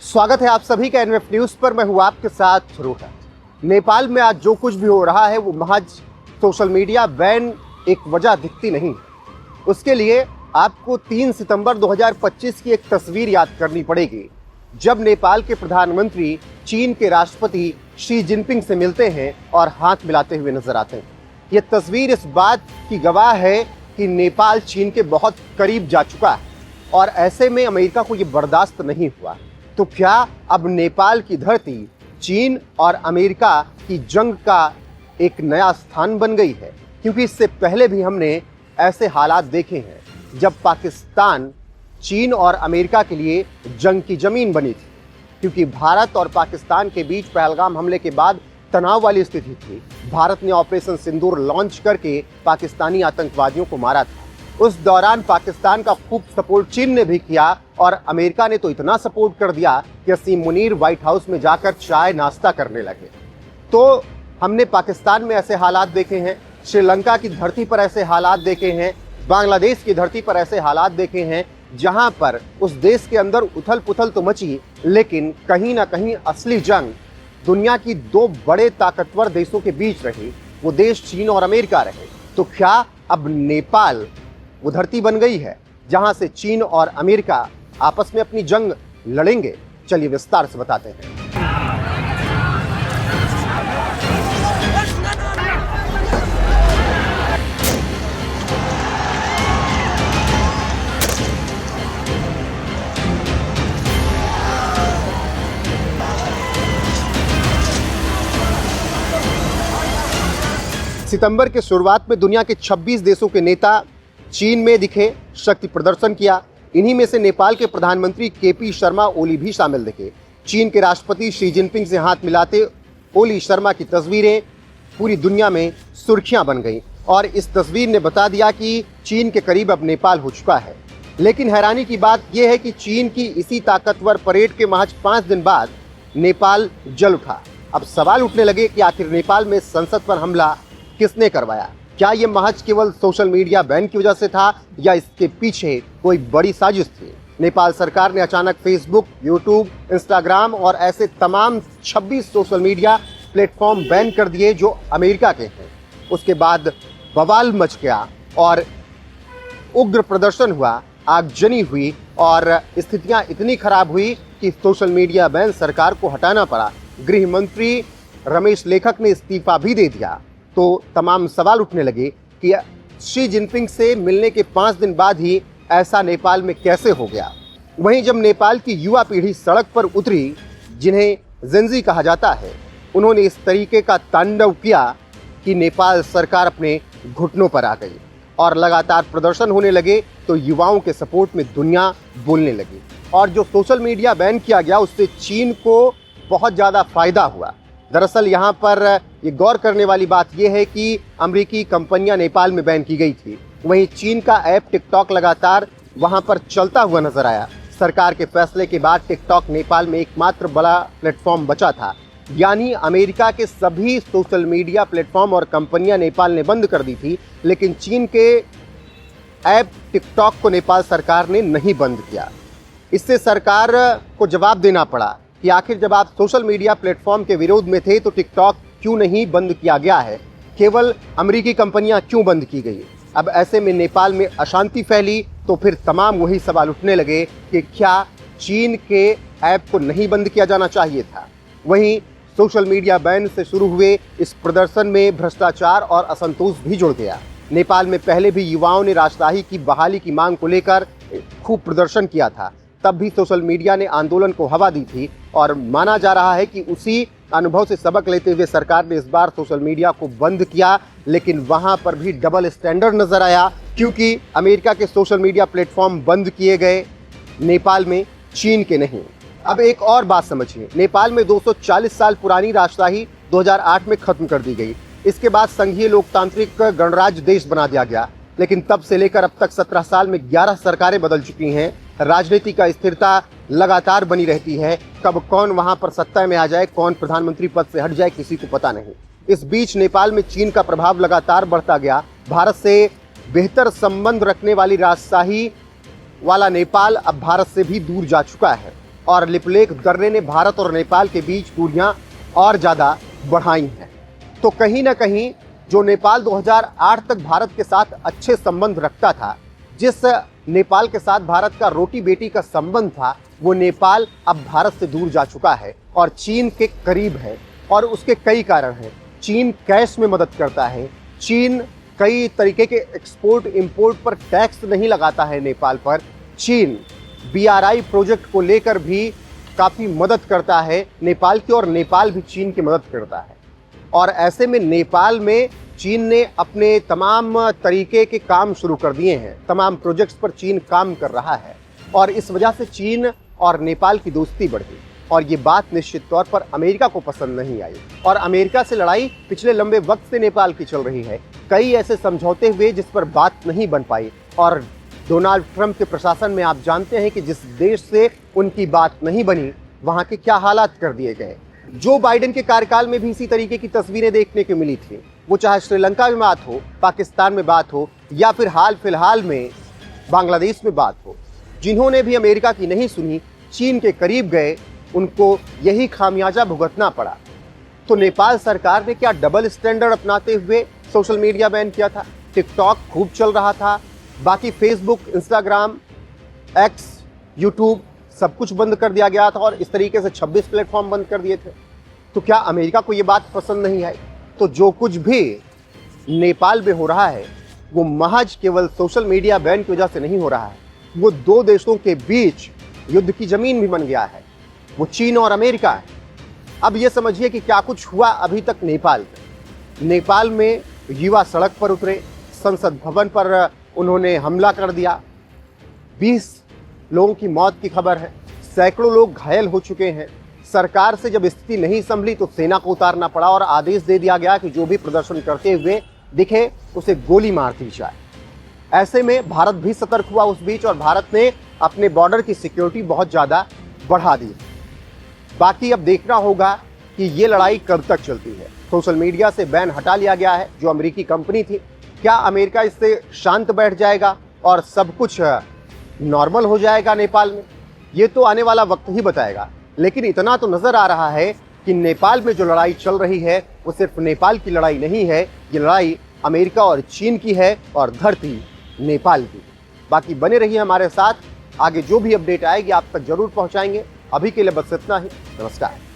स्वागत है आप सभी का एनएफ न्यूज पर। मैं हूं आपके साथ रोहन। नेपाल में आज जो कुछ भी हो रहा है वो महज सोशल मीडिया बैन एक वजह दिखती नहीं। उसके लिए आपको 3 सितंबर 2025 की एक तस्वीर याद करनी पड़ेगी, जब नेपाल के प्रधानमंत्री चीन के राष्ट्रपति शी जिनपिंग से मिलते हैं और हाथ मिलाते हुए नजर आते हैं। ये तस्वीर इस बात की गवाह है कि नेपाल चीन के बहुत करीब जा चुका है और ऐसे में अमेरिका को ये बर्दाश्त नहीं हुआ। तो क्या अब नेपाल की धरती चीन और अमेरिका की जंग का एक नया स्थान बन गई है? क्योंकि इससे पहले भी हमने ऐसे हालात देखे हैं जब पाकिस्तान चीन और अमेरिका के लिए जंग की जमीन बनी थी, क्योंकि भारत और पाकिस्तान के बीच पहलगाम हमले के बाद तनाव वाली स्थिति थी। भारत ने ऑपरेशन सिंदूर लॉन्च करके पाकिस्तानी आतंकवादियों को मारा था। उस दौरान पाकिस्तान का खूब सपोर्ट चीन ने भी किया और अमेरिका ने तो इतना सपोर्ट कर दिया कि असीम मुनीर व्हाइट हाउस में जाकर चाय नाश्ता करने लगे। तो हमने पाकिस्तान में ऐसे हालात देखे हैं, श्रीलंका की धरती पर ऐसे हालात देखे हैं, बांग्लादेश की धरती पर ऐसे हालात देखे हैं, जहां पर उस देश के अंदर उथल पुथल तो मची, लेकिन कहीं ना कहीं असली जंग दुनिया की 2 बड़े ताकतवर देशों के बीच रही। वो देश चीन और अमेरिका रहे। तो क्या अब नेपाल वो धरती बन गई है जहां से चीन और अमेरिका आपस में अपनी जंग लड़ेंगे? चलिए विस्तार से बताते हैं। सितंबर के शुरुआत में दुनिया के 26 देशों के नेता चीन में दिखे, शक्ति प्रदर्शन किया। इन्हीं में से नेपाल के प्रधानमंत्री केपी शर्मा ओली भी शामिल दिखे। चीन के राष्ट्रपति शी जिनपिंग से हाथ मिलाते ओली शर्मा की तस्वीरें पूरी दुनिया में सुर्खियां बन गईं और इस तस्वीर ने बता दिया कि चीन के करीब अब नेपाल हो चुका है। लेकिन हैरानी की बात यह है कि चीन की इसी ताकतवर परेड के महज 5 दिन बाद नेपाल जल उठा। अब सवाल उठने लगे कि आखिर नेपाल में संसद पर हमला किसने करवाया? क्या ये महज केवल सोशल मीडिया बैन की वजह से था या इसके पीछे कोई बड़ी साजिश थी? नेपाल सरकार ने अचानक फेसबुक, यूट्यूब, इंस्टाग्राम और ऐसे तमाम 26 सोशल मीडिया प्लेटफॉर्म बैन कर दिए जो अमेरिका के हैं। उसके बाद बवाल मच गया और उग्र प्रदर्शन हुआ, आगजनी हुई और स्थितियां इतनी खराब हुई कि सोशल मीडिया बैन सरकार को हटाना पड़ा। गृह मंत्री रमेश लेखक ने इस्तीफा भी दे दिया। तो तमाम सवाल उठने लगे कि शी जिनपिंग से मिलने के 5 दिन बाद ही ऐसा नेपाल में कैसे हो गया। वहीं जब नेपाल की युवा पीढ़ी सड़क पर उतरी, जिन्हें जेनजी कहा जाता है, उन्होंने इस तरीके का तांडव किया कि नेपाल सरकार अपने घुटनों पर आ गई और लगातार प्रदर्शन होने लगे। तो युवाओं के सपोर्ट में दुनिया बोलने लगी और जो सोशल मीडिया बैन किया गया उससे चीन को बहुत ज़्यादा फायदा हुआ। दरअसल यहाँ पर ये गौर करने वाली बात यह है कि अमेरिकी कंपनियां नेपाल में बैन की गई थी, वहीं चीन का ऐप टिकटॉक लगातार वहाँ पर चलता हुआ नजर आया। सरकार के फैसले के बाद टिकटॉक नेपाल में एकमात्र बड़ा प्लेटफॉर्म बचा था, यानी अमेरिका के सभी सोशल मीडिया प्लेटफॉर्म और कंपनियां नेपाल ने बंद कर दी थी, लेकिन चीन के ऐप टिकटॉक को नेपाल सरकार ने नहीं बंद किया। इससे सरकार को जवाब देना पड़ा कि आखिर जब आप सोशल मीडिया प्लेटफॉर्म के विरोध में थे तो टिकटॉक क्यों नहीं बंद किया गया है, केवल अमेरिकी कंपनियां क्यों बंद की गई? अब ऐसे में नेपाल में अशांति फैली तो फिर तमाम वही सवाल उठने लगे कि क्या चीन के ऐप को नहीं बंद किया जाना चाहिए था? वहीं सोशल मीडिया बैन से शुरू हुए इस प्रदर्शन में भ्रष्टाचार और असंतोष भी जुड़ गया। नेपाल में पहले भी युवाओं ने राजशाही की बहाली की मांग को लेकर खूब प्रदर्शन किया था, तब भी सोशल मीडिया ने आंदोलन को हवा दी थी और माना जा रहा है कि उसी अनुभव से सबक लेते हुए सरकार ने इस बार सोशल मीडिया को बंद किया। लेकिन वहां पर भी डबल स्टैंडर्ड नजर आया, क्योंकि अमेरिका के सोशल मीडिया प्लेटफॉर्म बंद किए गए, नेपाल में चीन के नहीं। अब एक और बात समझिए, नेपाल में 240 साल पुरानी राजशाही 2008 में खत्म कर दी गई। इसके बाद संघीय लोकतांत्रिक गणराज्य देश बना दिया गया, लेकिन तब से लेकर अब तक 17 साल में 11 सरकारें बदल चुकी हैं। राजनीति का स्थिरता लगातार बनी रहती है, कब कौन वहां पर सत्ता में आ जाए, कौन प्रधानमंत्री पद से हट जाए, किसी को पता नहीं। इस बीच नेपाल में चीन का प्रभाव लगातार बढ़ता गया। भारत से बेहतर संबंध रखने वाली राजशाही वाला नेपाल अब भारत से भी दूर जा चुका है और लिपुलेख दर्रे ने भारत और नेपाल के बीच दूरियां और ज़्यादा बढ़ाई हैं। तो कहीं ना कहीं जो नेपाल 2008 तक भारत के साथ अच्छे संबंध रखता था, जिस नेपाल के साथ भारत का रोटी बेटी का संबंध था, वो नेपाल अब भारत से दूर जा चुका है और चीन के करीब है। और उसके कई कारण हैं। चीन कैश में मदद करता है, चीन कई तरीके के एक्सपोर्ट इंपोर्ट पर टैक्स नहीं लगाता है नेपाल पर, चीन BRI प्रोजेक्ट को लेकर भी काफ़ी मदद करता है नेपाल की, और नेपाल भी चीन की मदद करता है। और ऐसे में नेपाल में चीन ने अपने तमाम तरीके के काम शुरू कर दिए हैं, तमाम प्रोजेक्ट्स पर चीन काम कर रहा है, और इस वजह से चीन और नेपाल की दोस्ती बढ़ी। और ये बात निश्चित तौर पर अमेरिका को पसंद नहीं आई, और अमेरिका से लड़ाई पिछले लंबे वक्त से नेपाल की चल रही है। कई ऐसे समझौते हुए जिस पर बात नहीं बन पाई, और डोनाल्ड ट्रंप के प्रशासन में आप जानते हैं कि जिस देश से उनकी बात नहीं बनी, वहाँ के क्या हालात कर दिए गए। जो बाइडेन के कार्यकाल में भी इसी तरीके की तस्वीरें देखने को मिली थी, वो चाहे श्रीलंका में बात हो, पाकिस्तान में बात हो, या फिर हाल फिलहाल में बांग्लादेश में बात हो। जिन्होंने भी अमेरिका की नहीं सुनी, चीन के करीब गए, उनको यही खामियाजा भुगतना पड़ा। तो नेपाल सरकार ने क्या डबल स्टैंडर्ड अपनाते हुए सोशल मीडिया बैन किया था? टिकटॉक खूब चल रहा था, बाकी फेसबुक, इंस्टाग्राम, एक्स, यूट्यूब सब कुछ बंद कर दिया गया था, और इस तरीके से 26 प्लेटफॉर्म बंद कर दिए थे। तो क्या अमेरिका को ये बात पसंद नहीं आई? तो जो कुछ भी नेपाल में हो रहा है वो महज केवल सोशल मीडिया बैन की वजह से नहीं हो रहा है, वो दो देशों के बीच युद्ध की जमीन भी बन गया है, वो चीन और अमेरिका है। अब ये समझिए कि क्या कुछ हुआ अभी तक नेपाल में। नेपाल में युवा सड़क पर उतरे, संसद भवन पर उन्होंने हमला कर दिया, 20 लोगों की मौत की खबर है, सैकड़ों लोग घायल हो चुके हैं। सरकार से जब स्थिति नहीं संभली तो सेना को उतारना पड़ा, और आदेश दे दिया गया कि जो भी प्रदर्शन करते हुए दिखे उसे गोली मार दी जाए। ऐसे में भारत भी सतर्क हुआ उस बीच, और भारत ने अपने बॉर्डर की सिक्योरिटी बहुत ज़्यादा बढ़ा दी। बाकी अब देखना होगा कि ये लड़ाई कब तक चलती है। सोशल मीडिया से बैन हटा लिया गया है जो अमेरिकी कंपनी थी। क्या अमेरिका इससे शांत बैठ जाएगा और सब कुछ नॉर्मल हो जाएगा नेपाल में? ये तो आने वाला वक्त ही बताएगा। लेकिन इतना तो नज़र आ रहा है कि नेपाल में जो लड़ाई चल रही है वो सिर्फ नेपाल की लड़ाई नहीं है, ये लड़ाई अमेरिका और चीन की है, और धरती नेपाल की। बाकी बने रहिए हमारे साथ, आगे जो भी अपडेट आएगी आप तक जरूर पहुंचाएंगे। अभी के लिए बस इतना ही। नमस्कार।